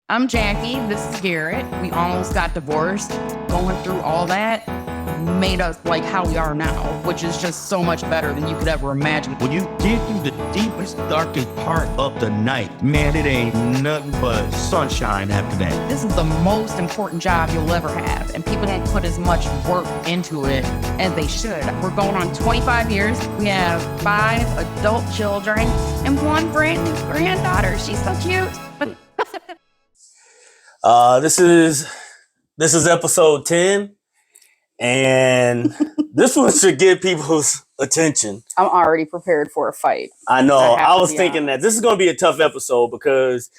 I'm Jackie. This is Garrett. We almost got divorced. Going through all that made us like how we are now, which is just so much better than you could ever imagine. When you dig through the deepest, darkest part of the night, man, it ain't nothing but sunshine after that. This is the most important job you'll ever have, and people don't put as much work into it as they should. We're going on 25 years. We have 5 adult children and 1 brand new granddaughter. She's so cute. This is episode 10, and this one should get people's attention. I'm already prepared for a fight. I know. I was thinking that this is going to be a tough episode because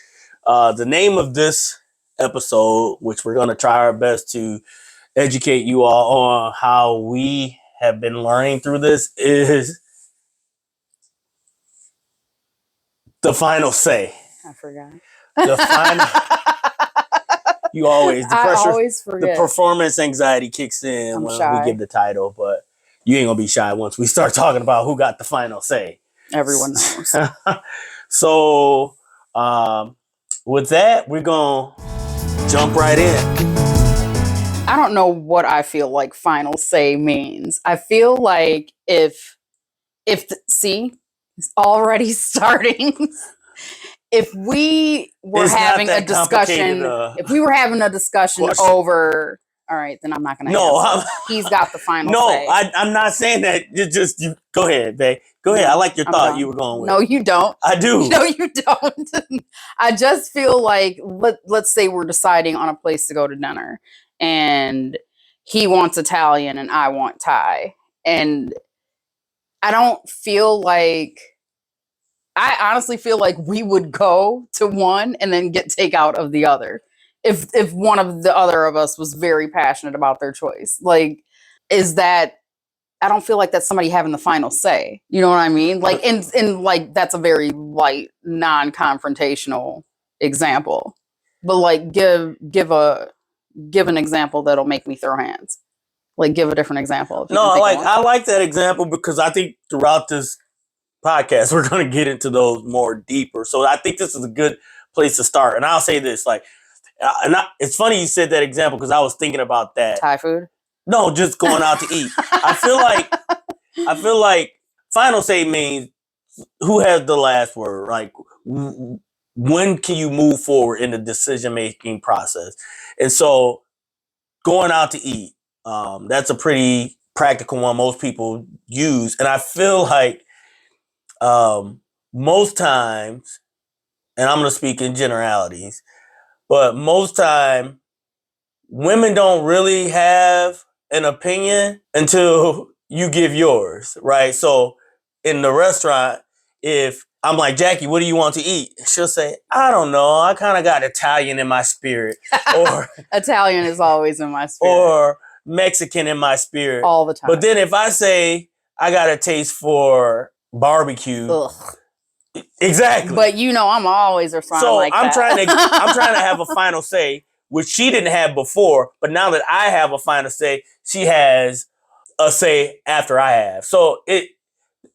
the name of this episode, which we're going to try our best to educate you all on how we have been learning through this, is the final say. I forgot. The final. You always the pressure. I always forget. The performance anxiety kicks in when we give the title, but you ain't gonna be shy once we start talking about who got the final say. Everyone knows. So, with that, we're gonna jump right in. I don't know what I feel like final say means. I feel like if see, it's already starting. If we were having a discussion, over, all right, then I'm not going to. He's got the final say. I'm not saying that. You go ahead, babe. Go ahead. I like your thought you were going with. No, you don't. I do. No, you don't. I just feel like let's say we're deciding on a place to go to dinner, and he wants Italian and I want Thai, and I don't feel like. I honestly feel like we would go to one and then get takeout of the other if one of the other of us was very passionate about their choice. Like, is that? I don't feel like that's somebody having the final say. You know what I mean? Like, in like that's a very light, non-confrontational example. But like, give an example that'll make me throw hands. Like, give a different example. No, I like that example because I think throughout this podcast we're going to get into those more deeper, so I think this is a good place to start. And I'll say this, like, it's funny you said that example because I was thinking about that. Thai food? No, just going out to eat. I feel like final say means who has the last word. Like, when can you move forward in the decision making process? And so going out to eat, that's a pretty practical one most people use, and I feel like most times, and I'm going to speak in generalities, but most time women don't really have an opinion until you give yours, right? So in the restaurant, if I'm like, Jackie, what do you want to eat? She'll say, I don't know. I kind of got Italian in my spirit. Or Italian is always in my spirit. Or Mexican in my spirit. All the time. But then if I say I got a taste for barbecue. Ugh. Exactly. But I'm always responding like I'm that. I'm trying to have a final say, which she didn't have before, but now that I have a final say, she has a say after I have. So in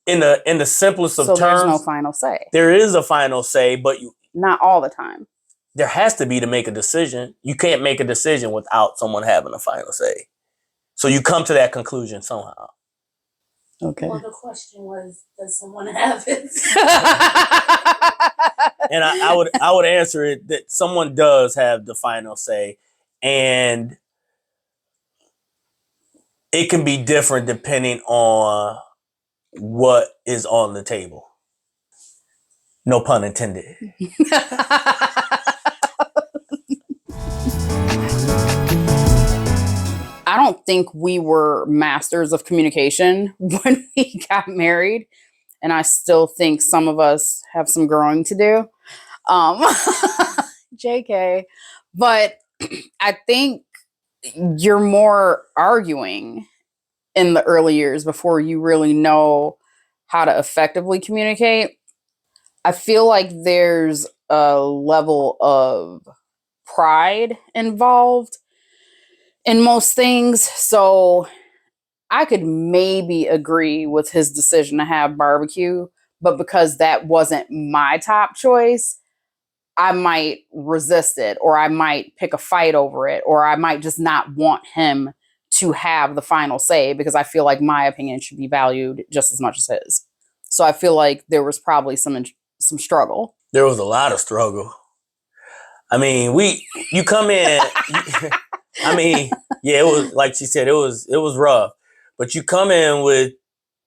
the simplest of terms, there's no final say. There is a final say, but not all the time. There has to be to make a decision. You can't make a decision without someone having a final say. So you come to that conclusion somehow. Okay. Well, the question was, does someone have it? And I would answer it that someone does have the final say, and it can be different depending on what is on the table. No pun intended. I don't think we were masters of communication when we got married. And I still think some of us have some growing to do. JK. But I think you're more arguing in the early years before you really know how to effectively communicate. I feel like there's a level of pride involved in most things. So I could maybe agree with his decision to have barbecue, but because that wasn't my top choice, I might resist it, or I might pick a fight over it, or I might just not want him to have the final say because I feel like my opinion should be valued just as much as his. So I feel like there was probably some struggle. There was a lot of struggle. I mean, you come in. I mean, yeah, it was like she said, it was rough. But you come in with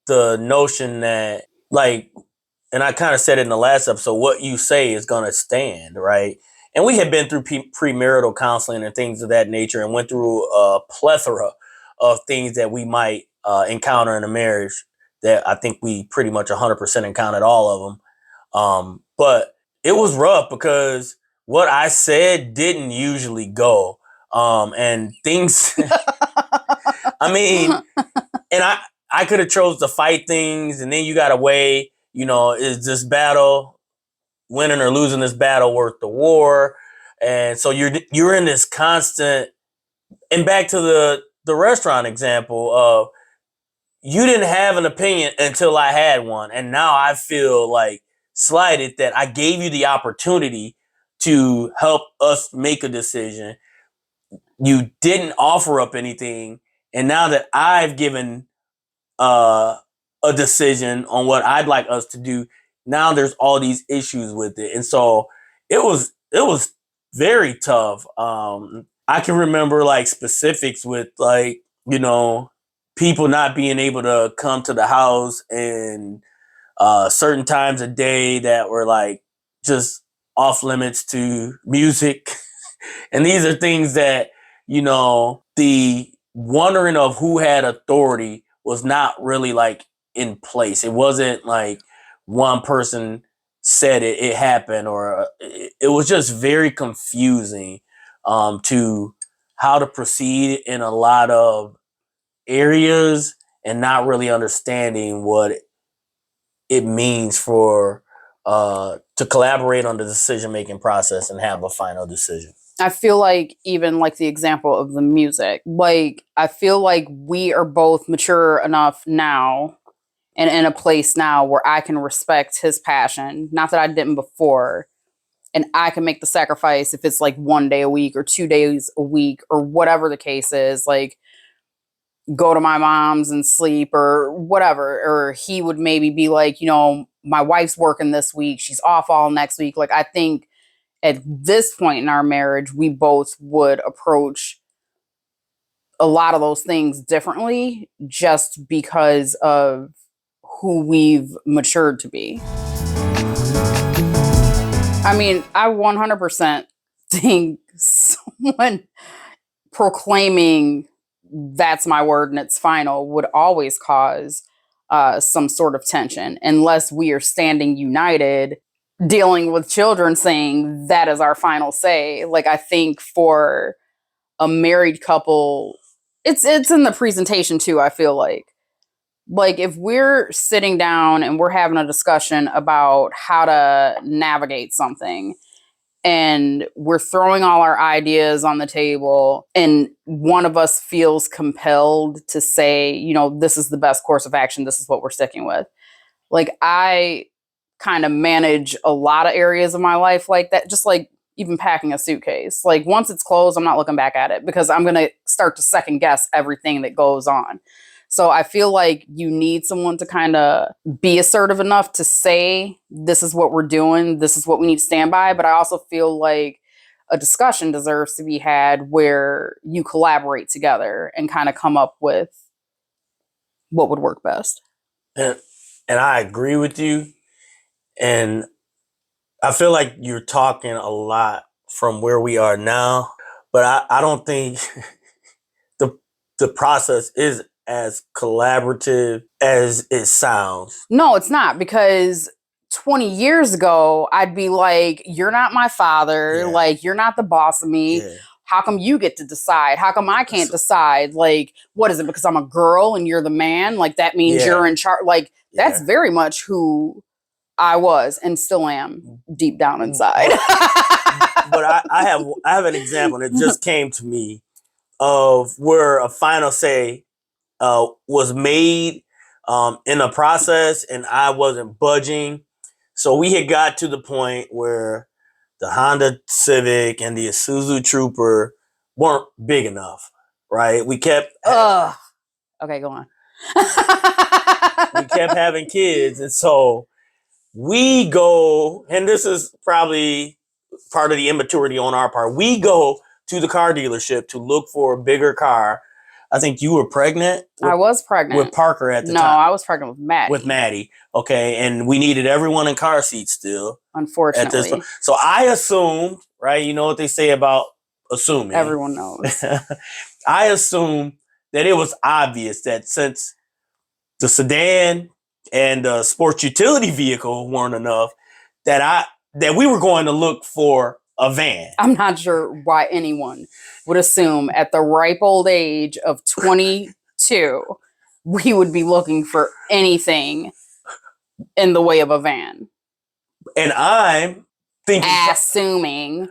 the notion that, like, and I kind of said it in the last episode, what you say is going to stand, right? And we had been through premarital counseling and things of that nature, and went through a plethora of things that we might encounter in a marriage. That I think we pretty much 100% encountered all of them. But it was rough because what I said didn't usually go. And things, I mean, and I could have chose to fight things, and then you got to weigh, is this battle, winning or losing this battle, worth the war? And so you're in this constant, and back to the restaurant example of, you didn't have an opinion until I had one, and now I feel like slighted that I gave you the opportunity to help us make a decision. You didn't offer up anything, and now that I've given a decision on what I'd like us to do, now there's all these issues with it. And so it was very tough. I can remember like specifics with, like, people not being able to come to the house, and certain times a day that were like just off limits to music. And these are things that, the wondering of who had authority was not really like in place. It wasn't like one person said it happened, or it was just very confusing to how to proceed in a lot of areas, and not really understanding what it means for to collaborate on the decision-making process and have a final decision. I feel like, even like the example of the music, like, I feel like we are both mature enough now and in a place now where I can respect his passion. Not that I didn't before. And I can make the sacrifice if it's like 1 day a week or 2 days a week or whatever the case is, like go to my mom's and sleep or whatever. Or he would maybe be like, my wife's working this week, she's off all next week. Like, I think at this point in our marriage, we both would approach a lot of those things differently just because of who we've matured to be. I mean, I 100% think someone proclaiming that's my word and it's final would always cause some sort of tension, unless we are standing united, dealing with children, saying that is our final say. Like, I think for a married couple, it's in the presentation too. I feel like if we're sitting down and we're having a discussion about how to navigate something, and we're throwing all our ideas on the table, and one of us feels compelled to say, this is the best course of action, this is what we're sticking with. Like, I kind of manage a lot of areas of my life like that, just like even packing a suitcase. Like, once it's closed, I'm not looking back at it because I'm going to start to second guess everything that goes on. So I feel like you need someone to kind of be assertive enough to say, this is what we're doing, this is what we need to stand by. But I also feel like a discussion deserves to be had where you collaborate together and kind of come up with what would work best. And I agree with you. And I feel like you're talking a lot from where we are now, but I don't think the process is as collaborative as it sounds. No, it's not, because 20 years ago, I'd be like, you're not my father. Yeah. Like, you're not the boss of me. Yeah. How come you get to decide? How come I can't decide? Like, what is it? Because I'm a girl and you're the man? Like, that means you're in charge. Like, that's very much who I was and still am deep down inside. But I have an example that just came to me of where a final say was made in a process, and I wasn't budging. So we had got to the point where the Honda Civic and the Isuzu Trooper weren't big enough, right? We kept Okay, go on. we kept having kids, and so we go, and this is probably part of the immaturity on our part. We go to the car dealership to look for a bigger car. I think you were pregnant. I was pregnant with Parker at the No, time. I was pregnant with Maddie. With Maddie, okay, and we needed everyone in car seats still. Unfortunately, so I assumed, right? You know what they say about assuming. Everyone knows. I assumed that it was obvious that since the sedan and the sports utility vehicle weren't enough, that we were going to look for a van. I'm not sure why anyone would assume at the ripe old age of 22 we would be looking for anything in the way of a van. And I'm thinking... Assuming.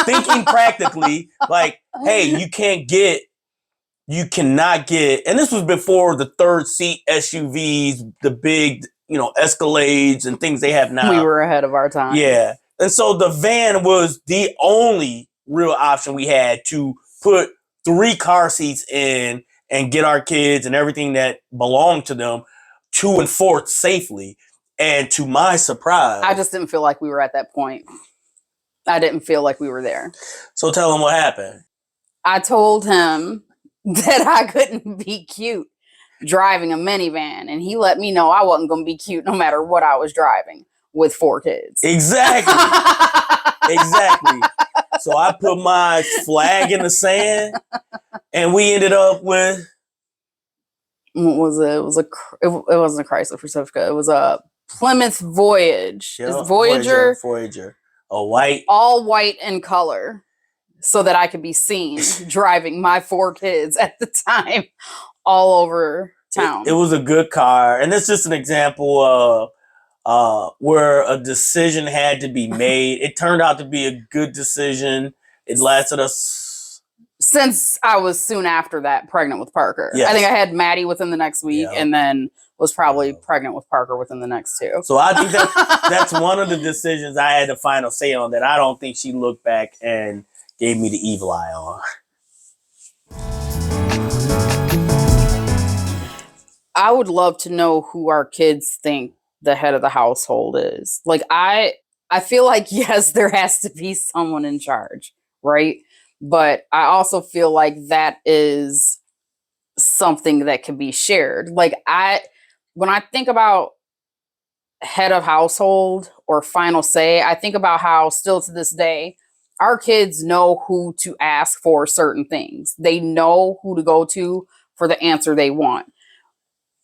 Thinking practically, like, hey, you cannot get, and this was before the third seat SUVs, the big, Escalades and things they have now. We were ahead of our time. Yeah. And so the van was the only real option we had to put 3 car seats in and get our kids and everything that belonged to them to and forth safely. And to my surprise, I just didn't feel like we were at that point. I didn't feel like we were there. So tell him what happened. I told him that I couldn't be cute driving a minivan, and he let me know I wasn't going to be cute no matter what I was driving with 4 kids. Exactly. Exactly. So I put my flag in the sand, and we ended up with... What was it? It wasn't a Chrysler Pacifica. It was a Plymouth Voyage. Yeah, Is Voyager. A white. All white in color so that I could be seen driving my 4 kids at the time all over town. It was a good car. And it's just an example of where a decision had to be made. It turned out to be a good decision. It lasted us... Since I was soon after that pregnant with Parker. Yes. I think I had Maddie within the next week and then was probably pregnant with Parker within the next 2. So I think that's one of the decisions I had the final say on that I don't think she looked back and gave me the evil eye on. I would love to know who our kids think the head of the household is. Like, I feel like, yes, there has to be someone in charge, right? But I also feel like that is something that can be shared. Like, when I think about head of household or final say, I think about how still to this day, our kids know who to ask for certain things. They know who to go to for the answer they want.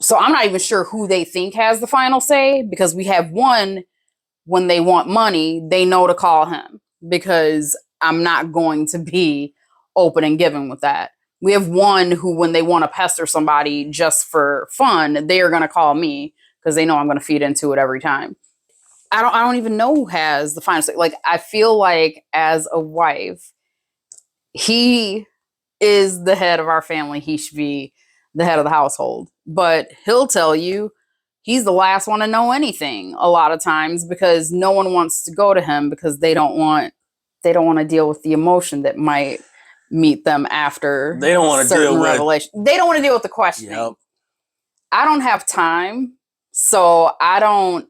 So I'm not even sure who they think has the final say, because we have one, when they want money, they know to call him, because I'm not going to be open and giving with that. We have one who, when they want to pester somebody just for fun, they are going to call me because they know I'm going to feed into it every time. I don't even know who has the final say. Like, I feel like as a wife, he is the head of our family. He should be the head of the household. But he'll tell you he's the last one to know anything a lot of times, because no one wants to go to him because they don't want to deal with the emotion that might meet them after they don't want to deal with revelation. They don't want to deal with the questioning. Yep. I don't have time, so a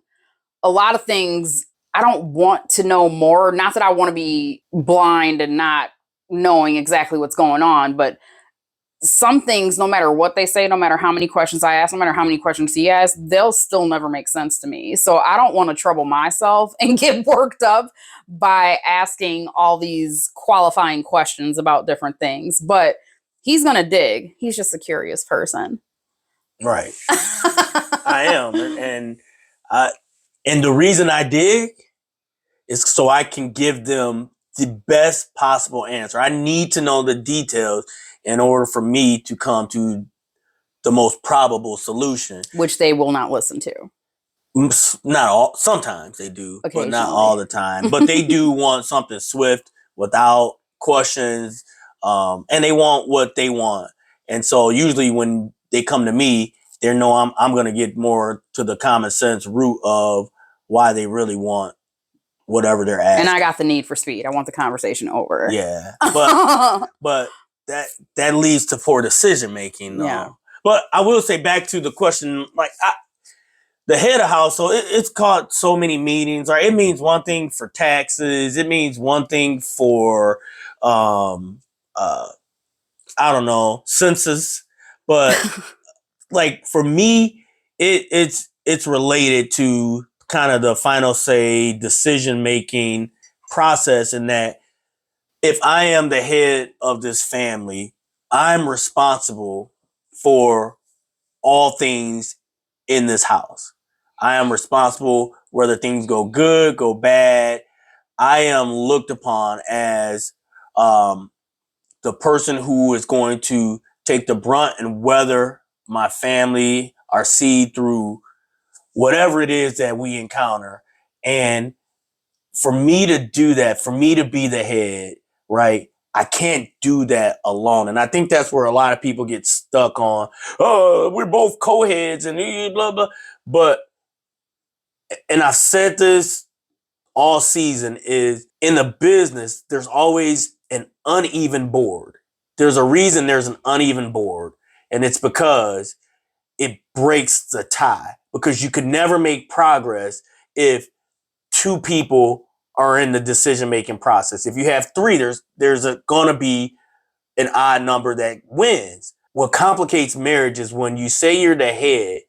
lot of things I don't want to know more. Not that I want to be blind and not knowing exactly what's going on, but some things, no matter what they say, no matter how many questions I ask, no matter how many questions he asks, they'll still never make sense to me. So I don't want to trouble myself and get worked up by asking all these qualifying questions about different things. But he's going to dig. He's just a curious person. Right. I am. And the reason I dig is so I can give them the best possible answer. I need to know the details in order for me to come to the most probable solution. Which they will not listen to. Not all. Sometimes they do, but not Occasionally. all the time. But they do want something swift without questions. And they want what they want. And so usually when they come to me, they know I'm going to get more to the common sense root of why they really want whatever they're asking. And I got the need for speed. I want the conversation over. Yeah, but that leads to poor decision making. Yeah. But I will say, back to the question, like the head of household, it's called so many meetings. Right? It means one thing for taxes. It means one thing for I don't know, census. But like for me, it's related to kind of the final say decision making process, in that if I am the head of this family, I'm responsible for all things in this house. I am responsible whether things go good, go bad. I am looked upon as the person who is going to take the brunt and weather my family, our seed, through whatever it is that we encounter. And for me to do that, for me to be the head, right? I can't do that alone. And I think that's where a lot of people get stuck on, oh, we're both co-heads and blah, blah. But, and I've said this all season, is in the business, there's always an uneven board. There's a reason there's an uneven board. And it's because it breaks the tie. Because you could never make progress if two people are in the decision-making process. If you have three, there's going to be an odd number that wins. What complicates marriage is when you say you're the head,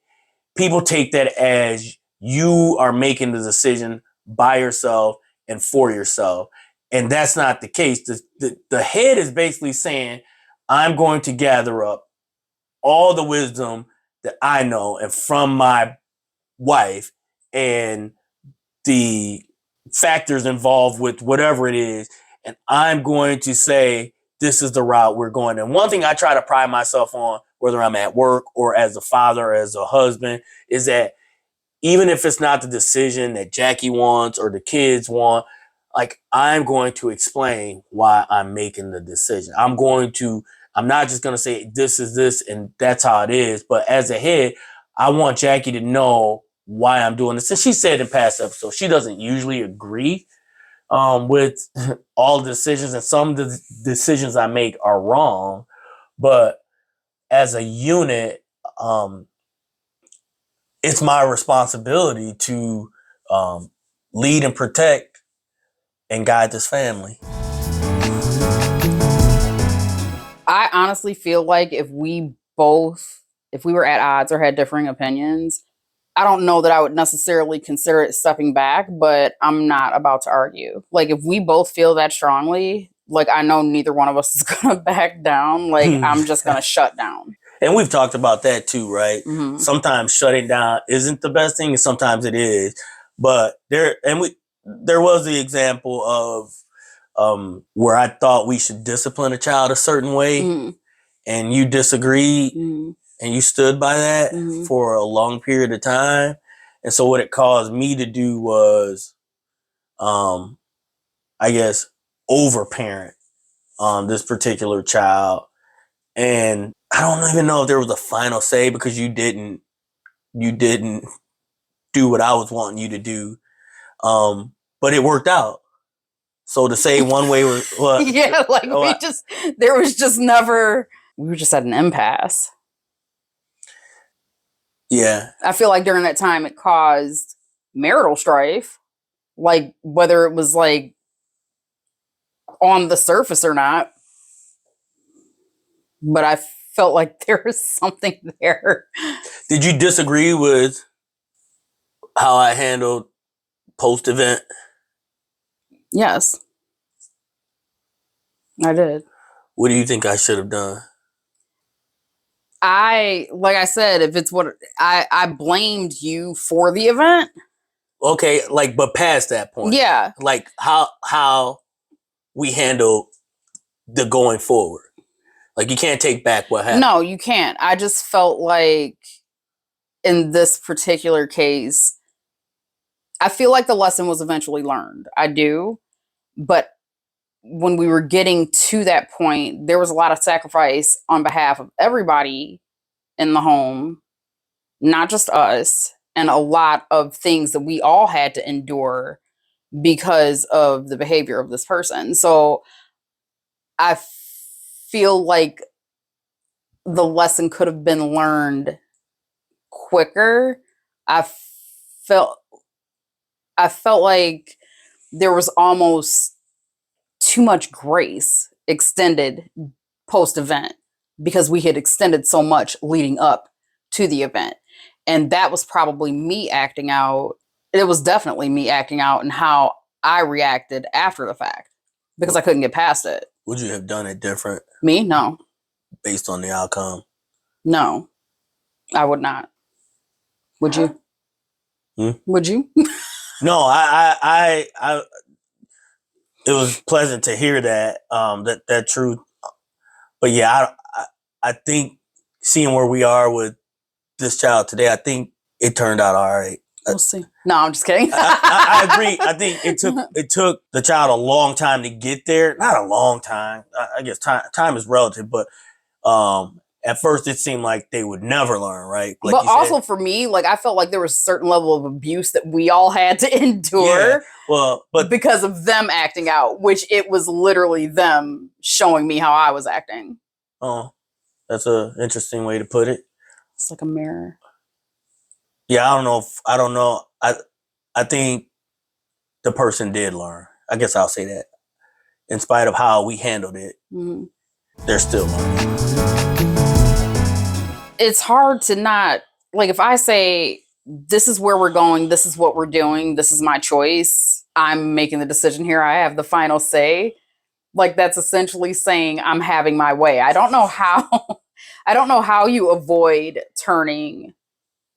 people take that as you are making the decision by yourself and for yourself. And that's not the case. The head is basically saying, I'm going to gather up all the wisdom that I know and from my wife and the factors involved with whatever it is, and I'm going to say, this is the route we're going. And one thing I try to pride myself on, whether I'm at work or as a father, or as a husband, is that even if it's not the decision that Jackie wants or the kids want, like, I'm going to explain why I'm making the decision. I'm not just going to say this is this and that's how it is. But as a head, I want Jackie to know why I'm doing this. And she said in past episodes, she doesn't usually agree with all the decisions, and some of the decisions I make are wrong. But as a unit, it's my responsibility to lead and protect and guide this family. I honestly feel like if we were at odds or had differing opinions, I don't know that I would necessarily consider it stepping back, but I'm not about to argue. Like, if we both feel that strongly, like, I know neither one of us is going to back down. Like, I'm just going to shut down. And we've talked about that too, right? Mm-hmm. Sometimes shutting down isn't the best thing, and sometimes it is. But there was the example of where I thought we should discipline a child a certain way, Mm-hmm. and you disagreed, Mm-hmm. and you stood by that Mm-hmm. for a long period of time. And so what it caused me to do was, I guess, overparent this particular child. And I don't even know if there was a final say, because you didn't do what I was wanting you to do. But it worked out. So to say one way was, yeah, like we were just at an impasse. Yeah. I feel like during that time it caused marital strife, like whether it was like on the surface or not. But I felt like there was something there. Did you disagree with how I handled post-event? Yes. I did. What do you think I should have done? Like I said, if it's what I blamed you for the event. Okay, like, but past that point. Yeah. Like how we handle the going forward. Like, you can't take back what happened. No, you can't. I just felt like in this particular case, I feel like the lesson was eventually learned. I do. But when we were getting to that point, there was a lot of sacrifice on behalf of everybody in the home, not just us, and a lot of things that we all had to endure because of the behavior of this person. So I feel like the lesson could have been learned quicker. I felt like there was almost too much grace extended post event because we had extended so much leading up to the event. And that was probably me acting out. It was definitely me acting out and how I reacted after the fact because I couldn't get past it. Would you have done it different? Me? No. Based on the outcome? No, I would not. Would you? Would you? No, I it was pleasant to hear that, that truth. But yeah, I think seeing where we are with this child today, I think it turned out all right. We'll see. No, I'm just kidding. I agree. I think it took the child a long time to get there. Not a long time. I guess time is relative, but at first it seemed like they would never learn, right? Like but also for me, like I felt like there was a certain level of abuse that we all had to endure. Yeah, well, but because of them acting out, which it was literally them showing me how I was acting. Oh, that's an interesting way to put it. It's like a mirror. Yeah, I don't know. I think the person did learn. I guess I'll say that. In spite of how we handled it, they're still learning. It's hard to not, like if I say, this is where we're going, this is what we're doing, this is my choice, I'm making the decision here, I have the final say. Like that's essentially saying I'm having my way. I don't know how you avoid turning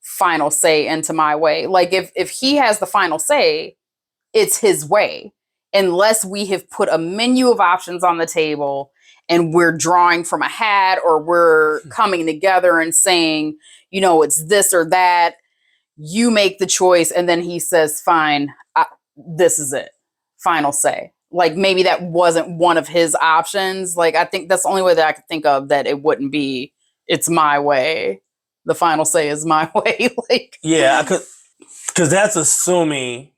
final say into my way. Like if he has the final say, it's his way. Unless we have put a menu of options on the table and we're drawing from a hat or we're coming together and saying, you know, it's this or that, you make the choice. And then he says, fine, this is it. Final say. Like maybe that wasn't one of his options. Like I think that's the only way that I could think of that it wouldn't be, it's my way. The final say is my way. Like yeah, because that's assuming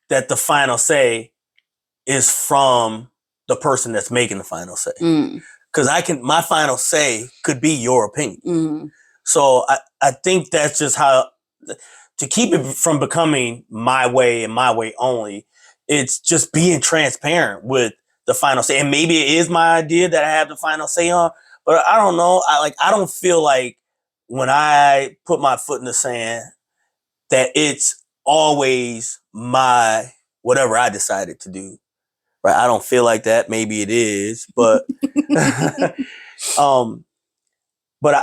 that the final say is from the person that's making the final say. Because my final say could be your opinion. So I think that's just how, to keep it from becoming my way and my way only, it's just being transparent with the final say. And maybe it is my idea that I have the final say on, but I don't know. I don't feel like when I put my foot in the sand that it's always my whatever I decided to do. Right? I don't feel like that. Maybe it is, but but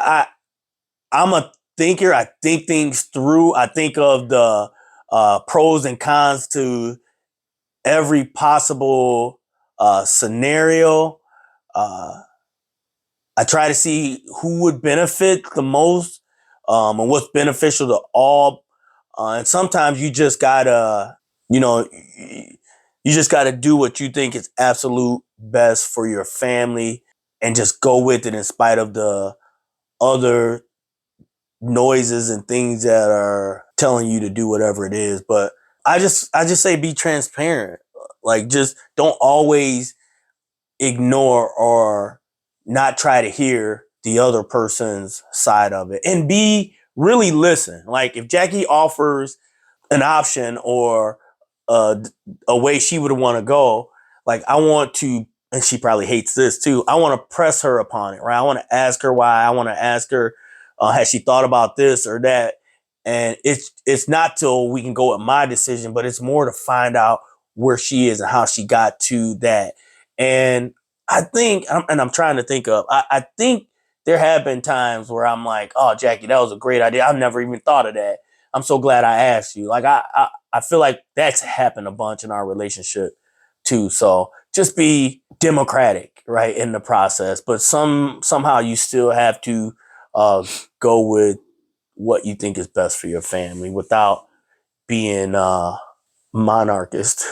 I'm a thinker. I think things through. I think of the pros and cons to every possible scenario. I try to see who would benefit the most and what's beneficial to all. And sometimes you just gotta, you just gotta do what you think is absolute best for your family and just go with it in spite of the other noises and things that are telling you to do whatever it is. But I just say be transparent. Like just don't always ignore or not try to hear the other person's side of it and really listen. Like if Jackie offers an option or a way she would want to go, like I want to, and she probably hates this too, I want to press her upon it, right? I want to ask her why. I want to ask her, has she thought about this or that? And it's not till we can go with my decision, but it's more to find out where she is and how she got to that. And I think, and I'm trying to think of, I think there have been times where I'm like, oh, Jackie, that was a great idea. I've never even thought of that. I'm so glad I asked you. Like, I feel like that's happened a bunch in our relationship too. So just be democratic, right, in the process. But somehow you still have to go with what you think is best for your family without being monarchist.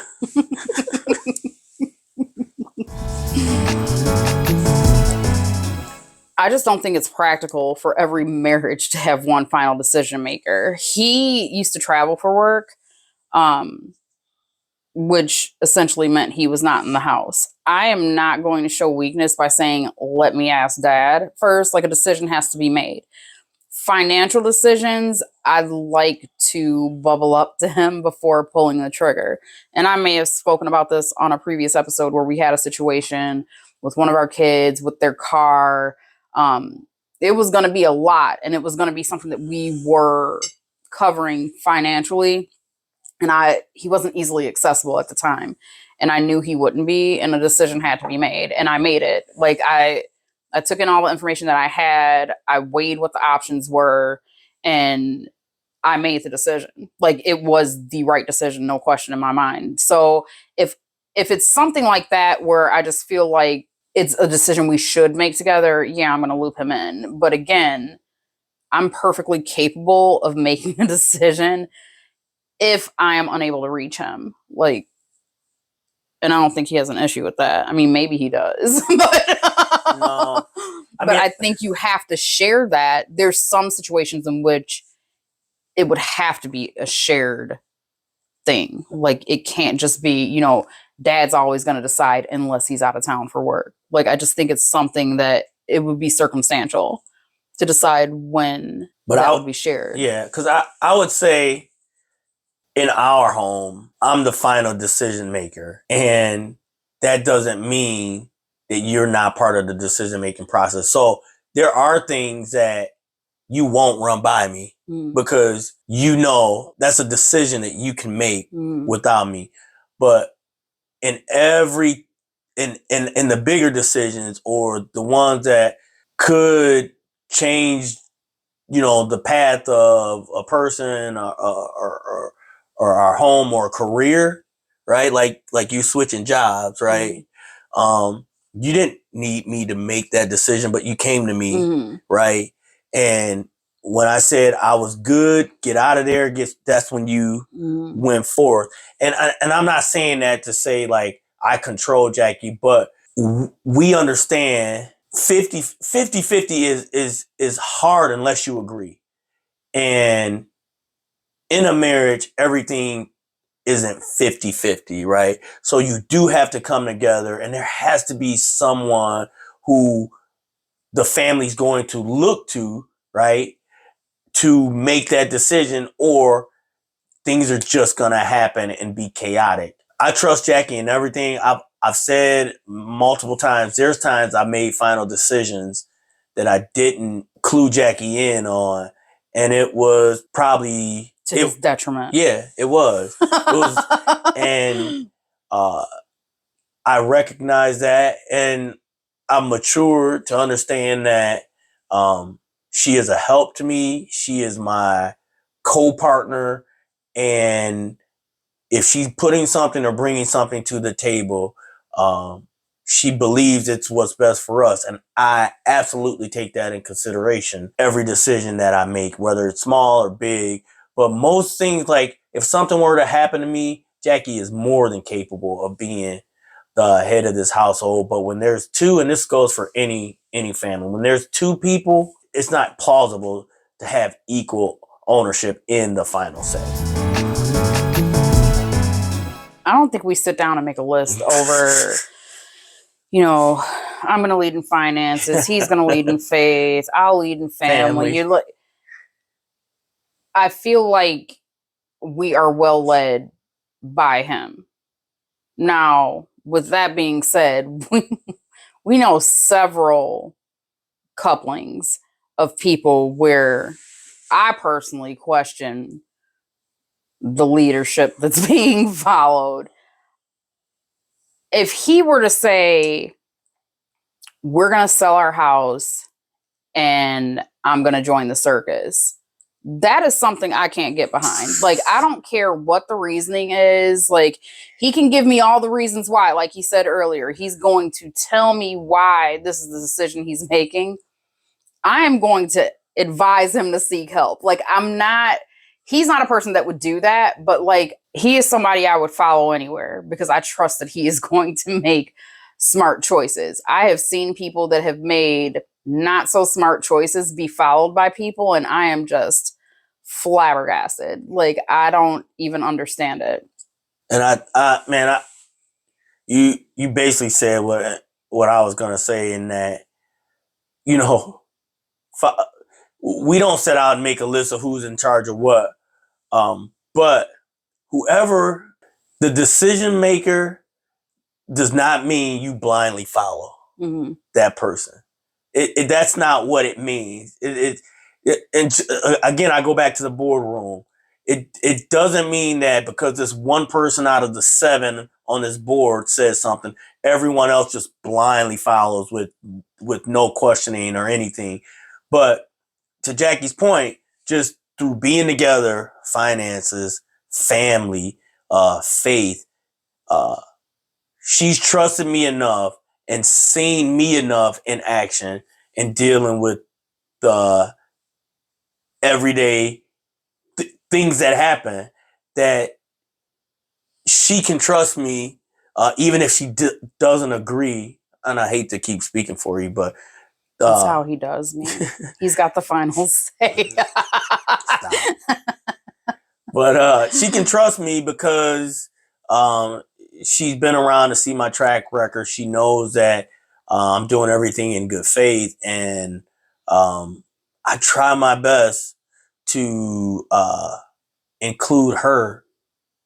I just don't think it's practical for every marriage to have one final decision maker. He used to travel for work. which essentially meant he was not in the house. I am not going to show weakness by saying, let me ask dad first. Like, a decision has to be made. Financial decisions, I'd like to bubble up to him before pulling the trigger. And I may have spoken about this on a previous episode where we had a situation with one of our kids with their car. It was going to be a lot, and it was going to be something that we were covering financially. And he wasn't easily accessible at the time, and I knew he wouldn't be, and a decision had to be made, and I made it. Like, I took in all the information that I had, I weighed what the options were, and I made the decision. Like, it was the right decision, no question in my mind. So if it's something like that where I just feel like it's a decision we should make together, yeah, I'm going to loop him in. But again, I'm perfectly capable of making a decision if I am unable to reach him. Like, and I don't think he has an issue with that. I mean, maybe he does, but No. I think you have to share that. There's some situations in which it would have to be a shared thing. Like, it can't just be, dad's always going to decide unless he's out of town for work. Like, I just think it's something that it would be circumstantial to decide when that would be shared. Yeah, because I would say in our home, I'm the final decision maker. And that doesn't mean that you're not part of the decision making process. So there are things that you won't run by me because that's a decision that you can make without me. But in in the bigger decisions, or the ones that could change, the path of a person or our home or career, right? Like you switching jobs, right? You didn't need me to make that decision, but you came to me, right? And when I said I was good, get out of there, that's when you went forth. And I'm not saying that to say like I control Jackie, but we understand 50-50 is hard unless you agree. And in a marriage, everything isn't 50-50, right? So you do have to come together, and there has to be someone who the family's going to look to, right, to make that decision, or things are just going to happen and be chaotic. I trust Jackie in everything. I've said multiple times, there's times I made final decisions that I didn't clue Jackie in on, and it was probably to his detriment. Yeah, it was. And I recognize that, and I'm mature to understand that she is a help to me. She is my co-partner, and if she's putting something or bringing something to the table, she believes it's what's best for us. And I absolutely take that in consideration every decision that I make, whether it's small or big. But most things, like if something were to happen to me, Jackie is more than capable of being the head of this household. But when there's two, and this goes for any family, when there's two people, it's not plausible to have equal ownership in the final say. I don't think we sit down and make a list over, I'm going to lead in finances. He's going to lead in faith. I'll lead in family. I feel like we are well led by him. Now, with that being said, we know several couplings of people where I personally question the leadership that's being followed. If he were to say, we're going to sell our house and I'm going to join the circus, that is something I can't get behind. Like, I don't care what the reasoning is. Like, he can give me all the reasons why. Like he said earlier, he's going to tell me why this is the decision he's making. I am going to advise him to seek help. Like, he's not a person that would do that, but like, he is somebody I would follow anywhere because I trust that he is going to make smart choices. I have seen people that have made not so smart choices be followed by people, and I am just flabbergasted. Like, I don't even understand it. And you basically said what I was gonna say in that, you know, we don't set out and make a list of who's in charge of what, but whoever the decision maker does not mean you blindly follow that person. That's not what it means. And again, I go back to the boardroom. It doesn't mean that because this one person out of the 7 on this board says something, everyone else just blindly follows with no questioning or anything. But to Jackie's point, just through being together, finances, family, faith, she's trusted me enough and seen me enough in action and dealing with the everyday things that happen that she can trust me, even if she doesn't agree. And I hate to keep speaking for you, but that's how he does me. He's got the final say. But she can trust me because she's been around to see my track record. She knows that I'm doing everything in good faith, and I try my best to include her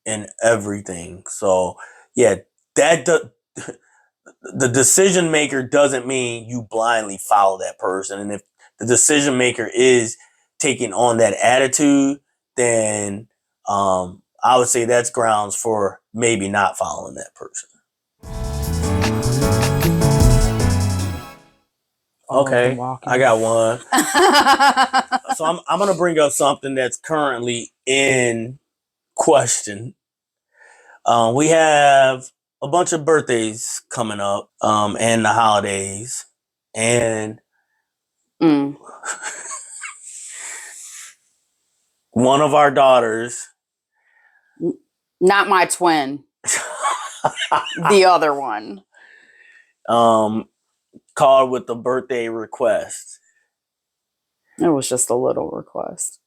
in everything. So yeah, the decision maker doesn't mean you blindly follow that person. And if the decision maker is taking on that attitude, then I would say that's grounds for maybe not following that person. Okay, I got one. So I'm going to bring up something that's currently in question. We have a bunch of birthdays coming up and the holidays. And one of our daughters, not my twin, the other one, called with a birthday request. It was just a little request.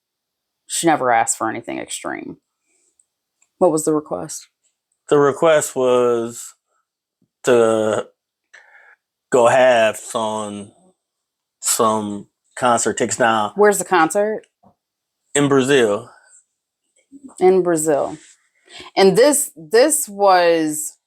She never asked for anything extreme. What was the request? The request was to go have some concert tickets. Now, where's the concert? In Brazil. In Brazil. And this was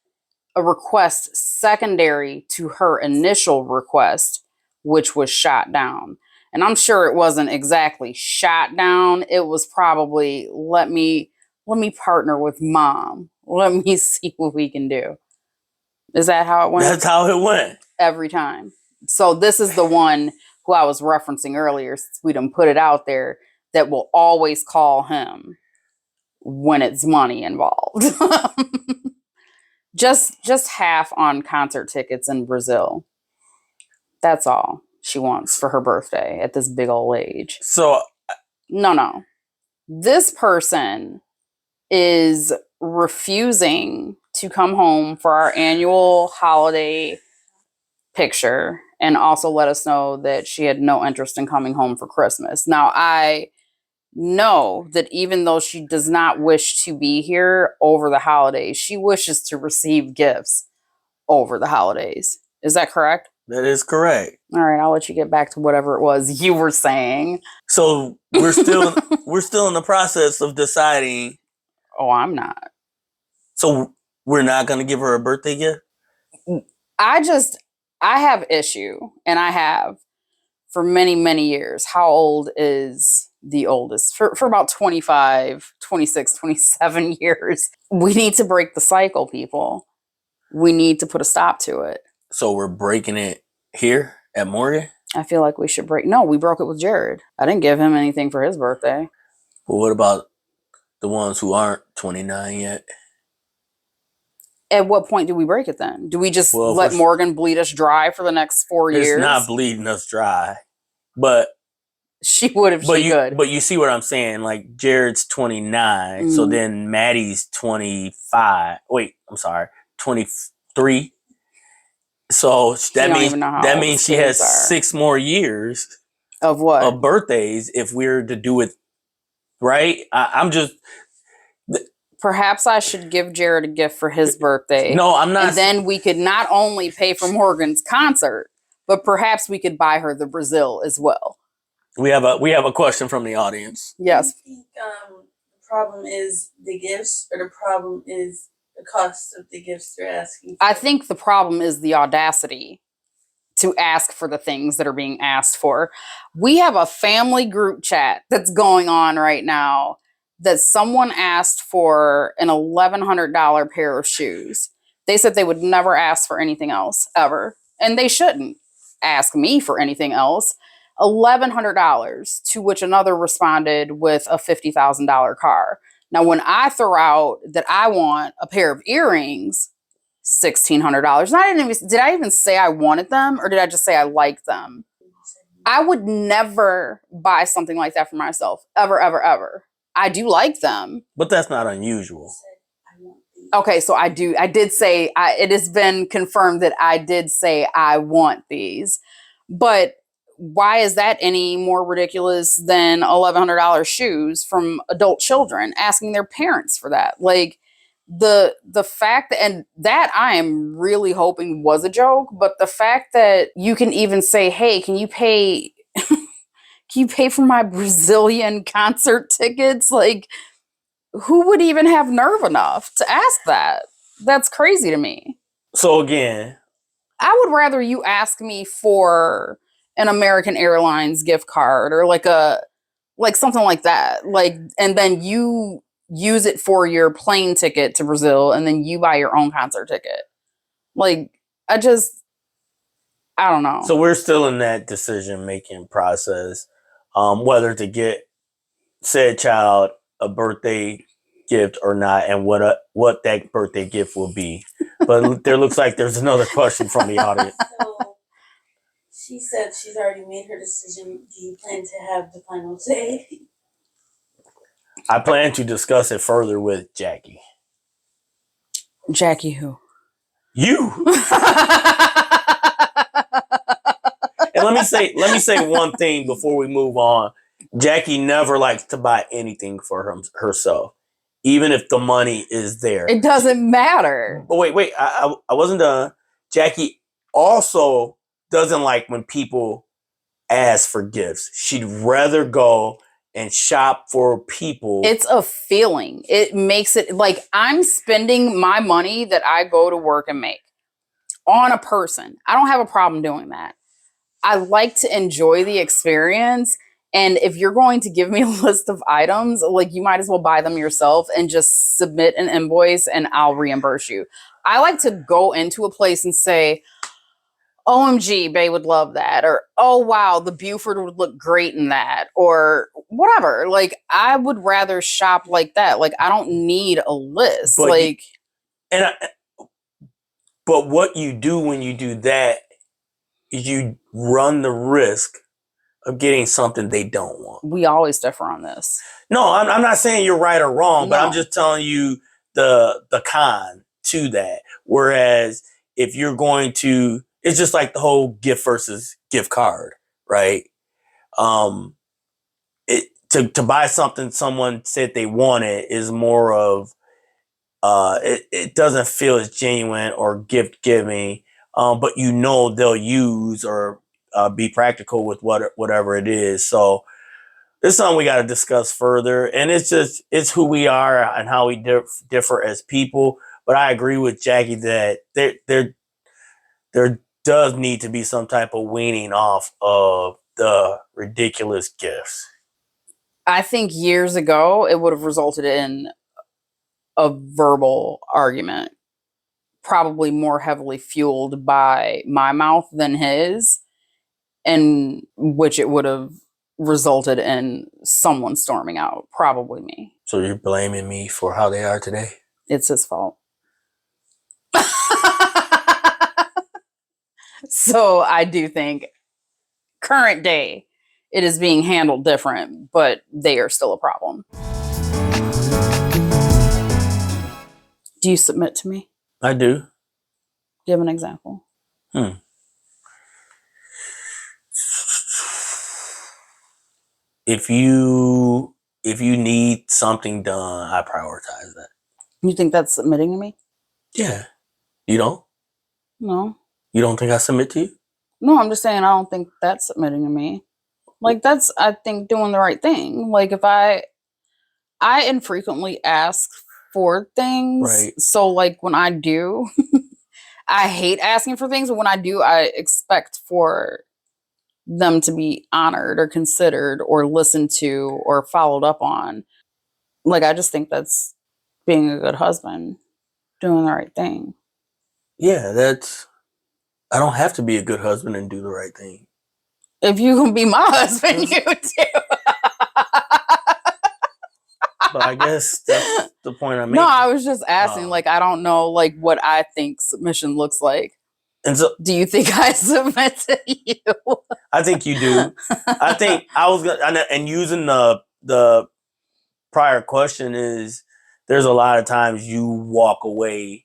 a request secondary to her initial request, which was shot down. And I'm sure it wasn't exactly shot down. It was probably, let me partner with mom. Let me see what we can do. Is that how it went? That's how it went. Every time. So this is the one who I was referencing earlier, since we done put it out there, that will always call him when it's money involved. Just half on concert tickets in Brazil. That's all she wants for her birthday at this big old age. So no. This person is refusing to come home for our annual holiday picture and also let us know that she had no interest in coming home for Christmas. Now, I know that even though she does not wish to be here over the holidays, she wishes to receive gifts over the holidays. Is that correct? That is correct. All right, I'll let you get back to whatever it was you were saying. So we're still in the process of deciding. Oh, I'm not. So we're not going to give her a birthday gift? I have issue, and I have for many, many years. How old is the oldest? For about 25, 26, 27 years. We need to break the cycle, people. We need to put a stop to it. So we're breaking it here at Morgan? I feel like we should break. No, we broke it with Jared. I didn't give him anything for his birthday. Well, what about the ones who aren't 29 yet? At what point do we break it then? Do we just let Morgan bleed us dry for the next 4 years? It's not bleeding us dry, but she would if she could. But you see what I'm saying? Like Jared's 29, so then Maddie's 25. Wait, I'm sorry, 23. So that means she has 6 more years of what? Of birthdays if we're to do it right. I'm just Perhaps I should give Jared a gift for his birthday. No, I'm not. And then we could not only pay for Morgan's concert, but perhaps we could buy her the Brazil as well. We have a question from the audience. Yes. Do you think the problem is the gifts, or the problem is the cost of the gifts they're asking for? I think the problem is the audacity to ask for the things that are being asked for. We have a family group chat that's going on right now that someone asked for an $1,100 pair of shoes. They said they would never ask for anything else ever. And they shouldn't ask me for anything else. $1,100, to which another responded with a $50,000 car. Now, when I throw out that I want a pair of earrings, $1,600. Did I even say I wanted them, or did I just say I liked them? I would never buy something like that for myself, ever, ever, ever. I do like them. But that's not unusual. Okay, so I did say, it has been confirmed that I did say I want these. But why is that any more ridiculous than $1,100 shoes from adult children asking their parents for that? Like, the fact that, and that I am really hoping was a joke, but the fact that you can even say, hey, can you pay for my Brazilian concert tickets? Like, who would even have nerve enough to ask that? That's crazy to me. So again, I would rather you ask me for an American Airlines gift card, or like something like that. Like, and then you use it for your plane ticket to Brazil, and then you buy your own concert ticket. Like, I don't know. So we're still in that decision-making process, whether to get said child a birthday gift or not, and what that birthday gift will be. But there looks like there's another question from the audience. So she said she's already made her decision. Do you plan to have the final say? I plan to discuss it further with Jackie. Jackie who? You. And let me say one thing before we move on. Jackie never likes to buy anything for herself, even if the money is there. It doesn't matter. But wait, I wasn't done. Jackie also doesn't like when people ask for gifts. She'd rather go and shop for people. It's a feeling. It makes it like I'm spending my money that I go to work and make on a person. I don't have a problem doing that. I like to enjoy the experience. And if you're going to give me a list of items, like, you might as well buy them yourself and just submit an invoice and I'll reimburse you. I like to go into a place and say, OMG, Bae would love that. Or, oh, wow, the Buford would look great in that. Or whatever. Like, I would rather shop like that. Like, I don't need a list. But but what you do when you do that is you run the risk of getting something they don't want. We always differ on this. No, I'm not saying you're right or wrong, but No. I'm just telling you the con to that. Whereas if you're going to, it's just like the whole gift versus gift card, right? To buy something someone said they wanted is more of it doesn't feel as genuine or gift giving, but they'll use or be practical with whatever it is. So it's something we got to discuss further, and it's who we are and how we differ as people. But I agree with Jackie that there does need to be some type of weaning off of the ridiculous gifts. I think years ago, it would have resulted in a verbal argument, probably more heavily fueled by my mouth than his, in which it would have resulted in someone storming out, probably me. So you're blaming me for how they are today? It's his fault. So I do think current day, it is being handled different, but they are still a problem. Do you submit to me? I do. Give an example. If you need something done, I prioritize that. You think that's submitting to me? Yeah. You don't? No. You don't think I submit to you? No, I'm just saying I don't think that's submitting to me. Like, that's, I think, doing the right thing. Like, if I infrequently ask for things. Right. So, like, when I do, I hate asking for things, but when I do, I expect for them to be honored or considered or listened to or followed up on. Like, I just think that's being a good husband, doing the right thing. Yeah, I don't have to be a good husband and do the right thing. If you can be my husband, you do. But I guess that's the point I'm No, making. I was just asking. Like, I don't know, like, what I think submission looks like. And so, do you think I submit to you? I think you do. I think I was gonna, and using the prior question is, there's a lot of times you walk away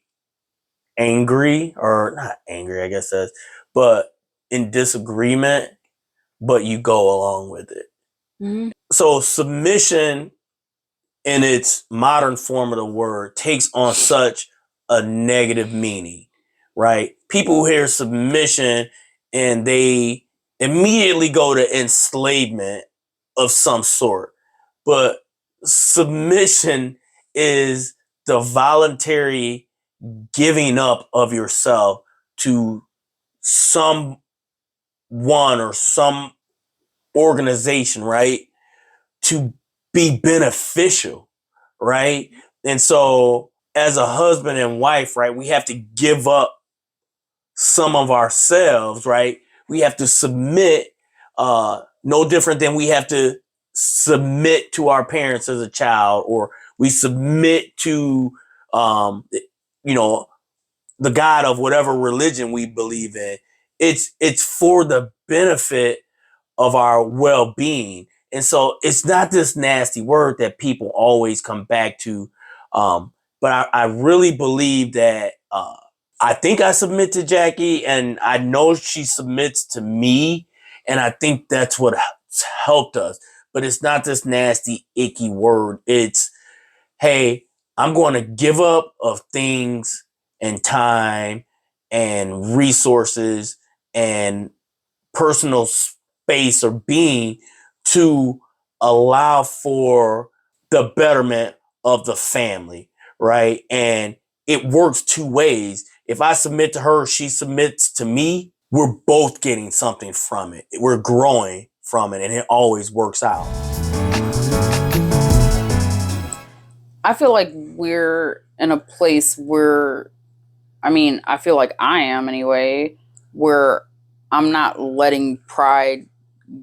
angry, or not angry, I guess that's, but in disagreement, but you go along with it. Mhm. So submission in its modern form of the word takes on such a negative meaning, right? People who hear submission and they immediately go to enslavement of some sort. But submission is the voluntary giving up of yourself to someone or some organization, right? To be beneficial, right? And so, as a husband and wife, right, we have to give up some of ourselves, right? We have to submit, no different than we have to submit to our parents as a child, or we submit to, you know, the God of whatever religion we believe in. It's for the benefit of our well-being. And so it's not this nasty word that people always come back to. But I really believe that I think I submit to Jackie, and I know she submits to me. And I think that's what helped us. But it's not this nasty, icky word. It's, hey, I'm going to give up of things and time and resources and personal space or being to allow for the betterment of the family, right? And it works two ways. If I submit to her, she submits to me, we're both getting something from it. We're growing from it, and it always works out. I feel like we're in a place where, I feel like I am anyway, where I'm not letting pride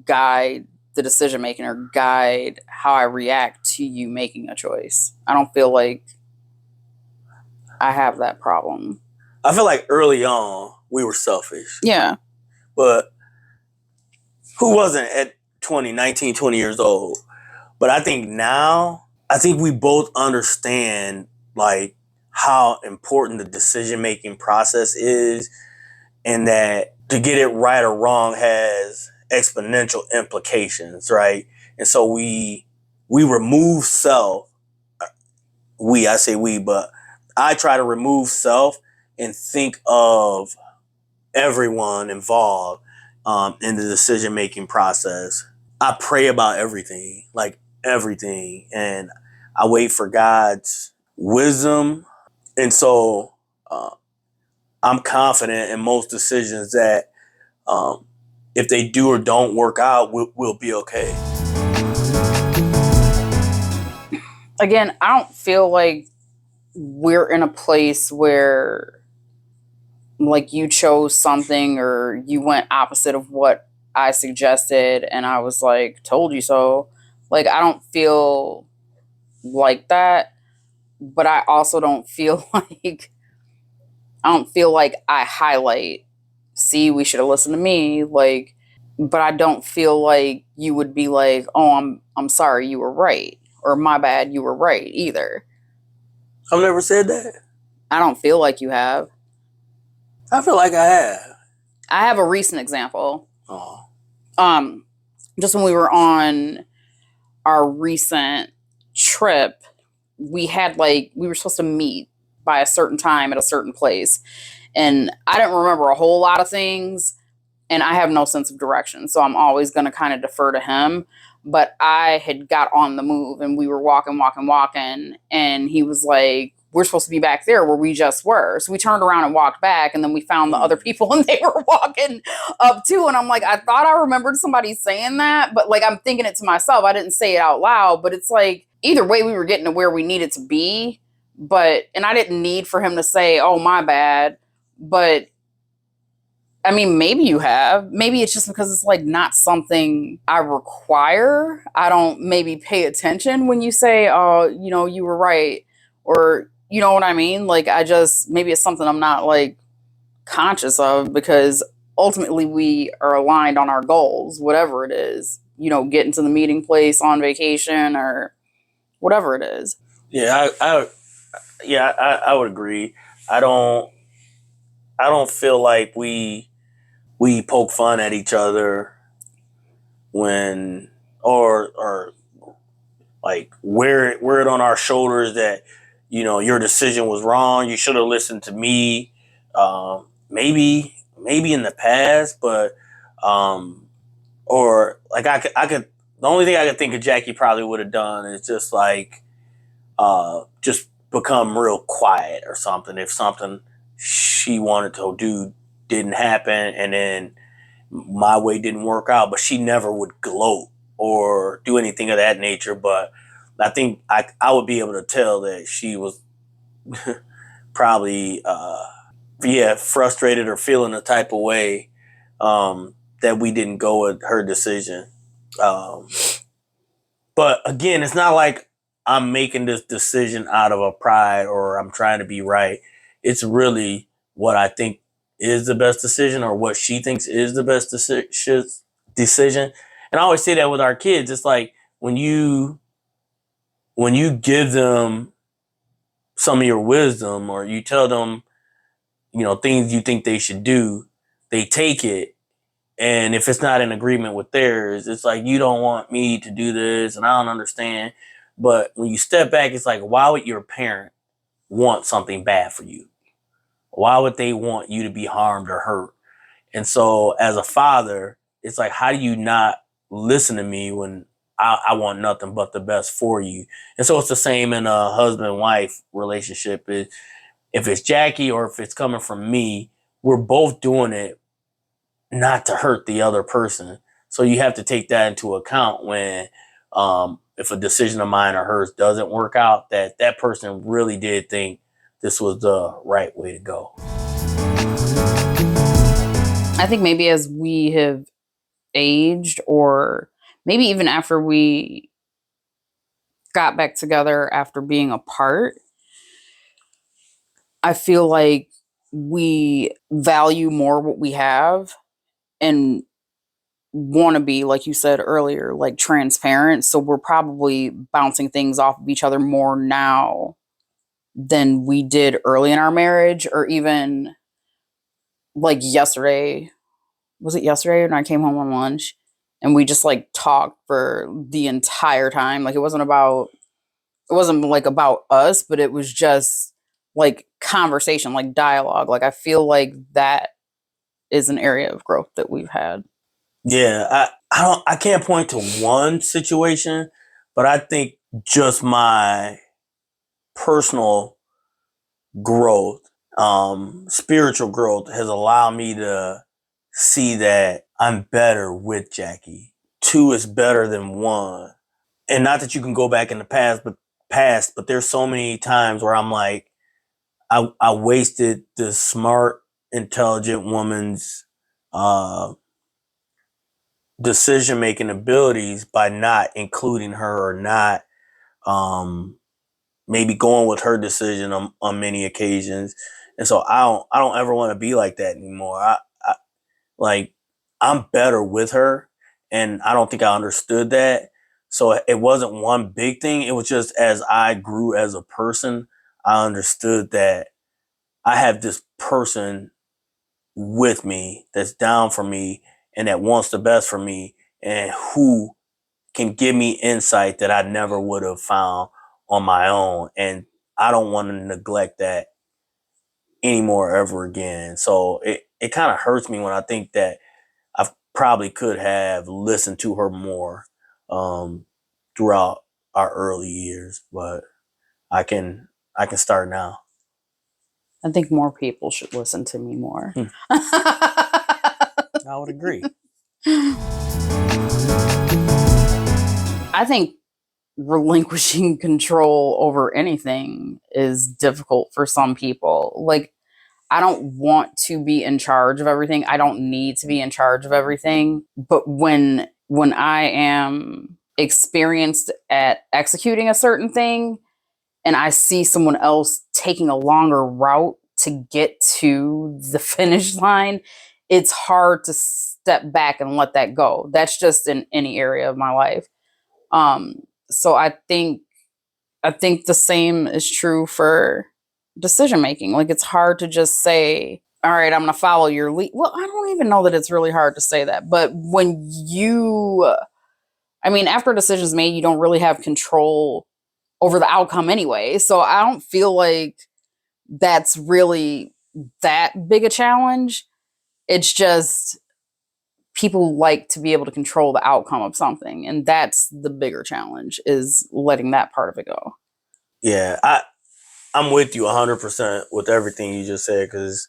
guide the decision making or guide how I react to you making a choice. I don't feel like I have that problem. I feel like early on we were selfish. Yeah. But who wasn't at 19, 20 years old? But I think now, I think we both understand like how important the decision-making process is, and that to get it right or wrong has exponential implications, right? And so we remove self. I say we, but I try to remove self and think of everyone involved in the decision-making process. I pray about everything, like everything, and I wait for God's wisdom. And so I'm confident in most decisions that if they do or don't work out, we'll be okay. Again, I don't feel like we're in a place where like you chose something or you went opposite of what I suggested and I was like, told you so. Like, I don't feel like that, but I also don't feel like I highlight, see, we should have listened to me, like, but I don't feel like you would be like, oh, I'm sorry, you were right, or my bad, you were right either. I've never said that. I don't feel like you have. I feel like I have. I have a recent example. Oh. Just when we were on our recent trip, we were supposed to meet by a certain time at a certain place. And I didn't remember a whole lot of things, and I have no sense of direction. So I'm always going to kind of defer to him. But I had got on the move, and we were walking. And he was like, we're supposed to be back there where we just were. So we turned around and walked back, and then we found the other people and they were walking up too. And I'm like, I thought I remembered somebody saying that, but like, I'm thinking it to myself. I didn't say it out loud, but it's like, either way, we were getting to where we needed to be. And I didn't need for him to say, oh, my bad. But I mean, maybe you have. Maybe it's just because it's like not something I require. I don't maybe pay attention when you say, oh, you were right. Or, you know what I mean? Like, maybe it's something I'm not like conscious of, because ultimately we are aligned on our goals, whatever it is, getting to the meeting place, on vacation, or whatever it is. Yeah, I would agree. I don't feel like we poke fun at each other when, or like wear it on our shoulders that, your decision was wrong. You should have listened to me. Maybe in the past, but, or like I could, the only thing I could think of Jackie probably would have done is just like, just become real quiet or something. If something she wanted to do didn't happen, and then my way didn't work out, but she never would gloat or do anything of that nature. But I think I would be able to tell that she was probably, frustrated or feeling a type of way, that we didn't go with her decision. But again, it's not like I'm making this decision out of a pride or I'm trying to be right. It's really what I think is the best decision, or what she thinks is the best decision. And I always say that with our kids. It's like when you give them some of your wisdom, or you tell them, things you think they should do, they take it. And if it's not in agreement with theirs, it's like, you don't want me to do this and I don't understand. But when you step back, it's like, why would your parent want something bad for you? Why would they want you to be harmed or hurt? And so as a father, it's like, how do you not listen to me when I want nothing but the best for you? And so it's the same in a husband-wife relationship. If it's Jackie or if it's coming from me, we're both doing it not to hurt the other person. So you have to take that into account when, if a decision of mine or hers doesn't work out, that person really did think this was the right way to go. I think maybe as we have aged, or maybe even after we got back together after being apart, I feel like we value more what we have and want to be, like you said earlier, like transparent. So we're probably bouncing things off of each other more now than we did early in our marriage, or even like yesterday. Was it yesterday when I came home on lunch and we just like talked for the entire time? Like it wasn't like about us, but it was just like conversation, like dialogue. Like I feel like that is an area of growth that we've had. Yeah, I can't point to one situation, but I think just my personal growth, spiritual growth, has allowed me to see that I'm better with Jackie. Two is better than one. And not that you can go back in the past, but there's so many times where I'm like, I wasted the smart, intelligent woman's decision making abilities by not including her, or not maybe going with her decision on many occasions. And so I don't ever want to be like that anymore. Like, I'm better with her, and I don't think I understood that. So it wasn't one big thing. It was just as I grew as a person, I understood that I have this person with me that's down for me and that wants the best for me, and who can give me insight that I never would have found on my own, and I don't want to neglect that anymore ever again. So it kind of hurts me when I think that I probably could have listened to her more throughout our early years, but I can start now. I think more people should listen to me more. I would agree. I think relinquishing control over anything is difficult for some people. Like, I don't want to be in charge of everything. I don't need to be in charge of everything. But when I am experienced at executing a certain thing and I see someone else taking a longer route to get to the finish line, it's hard to step back and let that go. That's just in any area of my life. So I think the same is true for decision making. Like, it's hard to just say, all right, I'm going to follow your lead. Well, I don't even know that it's really hard to say that. But when after a decision's made, you don't really have control over the outcome anyway. So I don't feel like that's really that big a challenge. It's just people like to be able to control the outcome of something. And that's the bigger challenge, is letting that part of it go. Yeah, I'm with you 100% with everything you just said, because,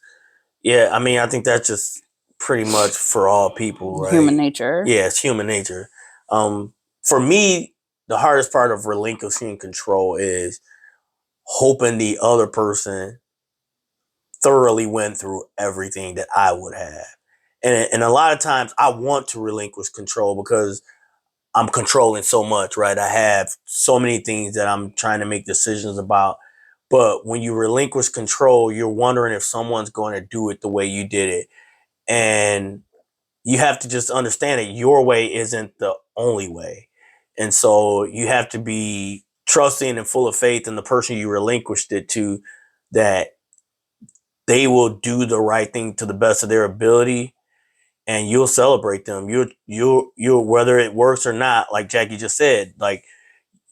I think that's just pretty much for all people, right? Human nature. Yeah, it's human nature. For me, the hardest part of relinquishing control is hoping the other person thoroughly went through everything that I would have. And a lot of times I want to relinquish control because I'm controlling so much, right? I have so many things that I'm trying to make decisions about. But when you relinquish control, you're wondering if someone's going to do it the way you did it. And you have to just understand that your way isn't the only way. And so you have to be trusting and full of faith in the person you relinquished it to, that they will do the right thing to the best of their ability, and you'll celebrate them. You'll whether it works or not, like Jackie just said, like,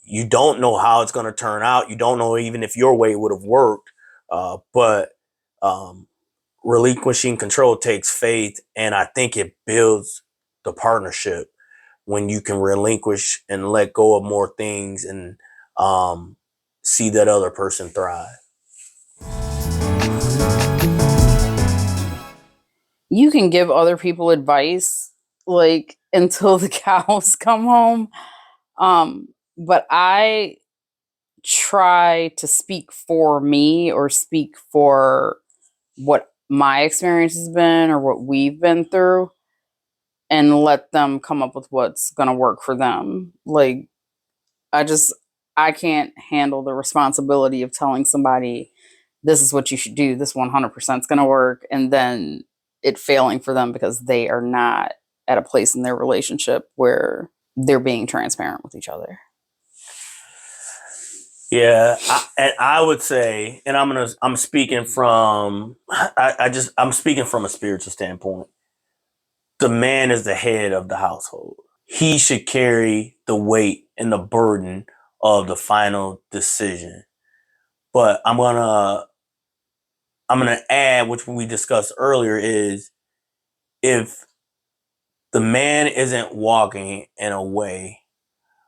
you don't know how it's going to turn out. You don't know even if your way would have worked. But relinquishing control takes faith, and I think it builds the partnership when you can relinquish and let go of more things and see that other person thrive. You can give other people advice, like, until the cows come home. But I try to speak for me, or speak for what my experience has been or what we've been through, and let them come up with what's going to work for them. Like, I can't handle the responsibility of telling somebody, this is what you should do, this 100% is going to work, and then it failing for them because they are not at a place in their relationship where they're being transparent with each other. Yeah, I would say, and I'm speaking from, I'm speaking from a spiritual standpoint. The man is the head of the household. He should carry the weight and the burden of the final decision. But I'm gonna add, which we discussed earlier, is if the man isn't walking in a way,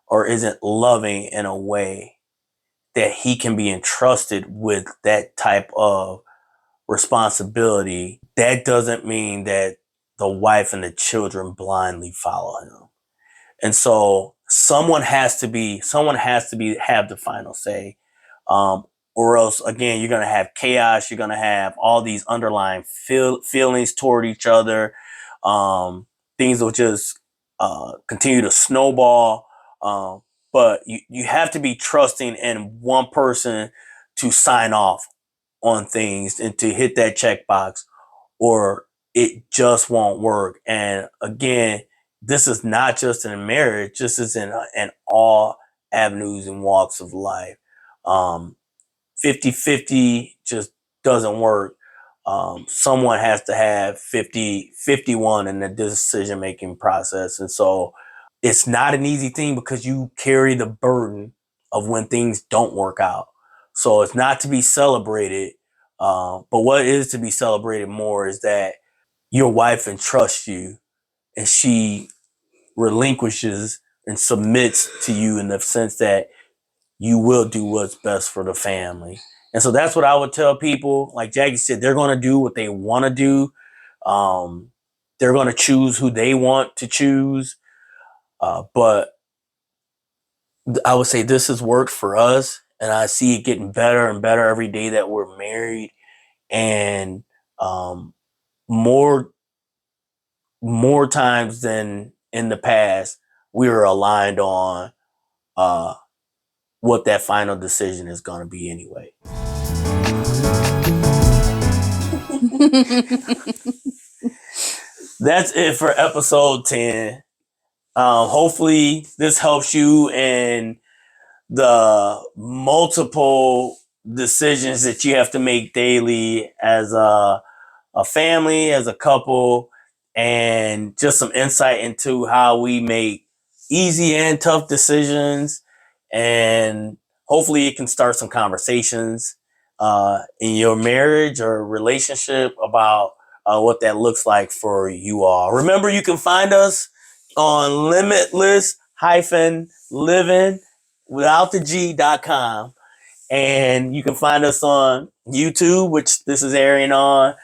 or isn't loving in a way that he can be entrusted with that type of responsibility, that doesn't mean that the wife and the children blindly follow him. And so someone has to have the final say. Or else, again, you're going to have chaos. You're going to have all these underlying feelings toward each other. Things will just continue to snowball. But you have to be trusting in one person to sign off on things and to hit that checkbox, or it just won't work. And again, this is not just in marriage. This is in all avenues and walks of life. 50-50 just doesn't work. Someone has to have 51 in the decision-making process. And so it's not an easy thing, because you carry the burden of when things don't work out. So it's not to be celebrated. But what is to be celebrated more is that your wife entrusts you and she relinquishes and submits to you in the sense that you will do what's best for the family. And so that's what I would tell people. Like Jackie said, they're going to do what they want to do. They're going to choose who they want to choose. But I would say this has worked for us. And I see it getting better and better every day that we're married. And more times than in the past, we are aligned on what that final decision is going to be anyway. That's it for episode 10. Hopefully this helps you in the multiple decisions that you have to make daily as a family, as a couple, and just some insight into how we make easy and tough decisions. And hopefully it can start some conversations in your marriage or relationship about what that looks like for you all. Remember, you can find us on Limitless-Livin without the G.com. And you can find us on YouTube, which this is airing on,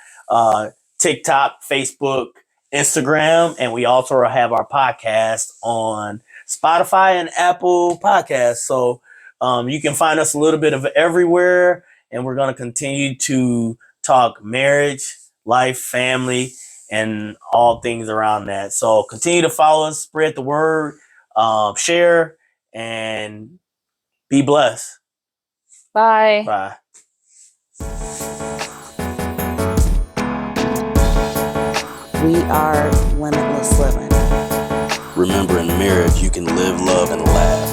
TikTok, Facebook, Instagram, and we also have our podcast on Spotify and Apple Podcasts. So you can find us a little bit of everywhere, and we're going to continue to talk marriage, life, family, and all things around that. So continue to follow us, spread the word, share, and be blessed. Bye. Bye. We are Limitless Livin. Remember, in marriage, you can live, love, and laugh.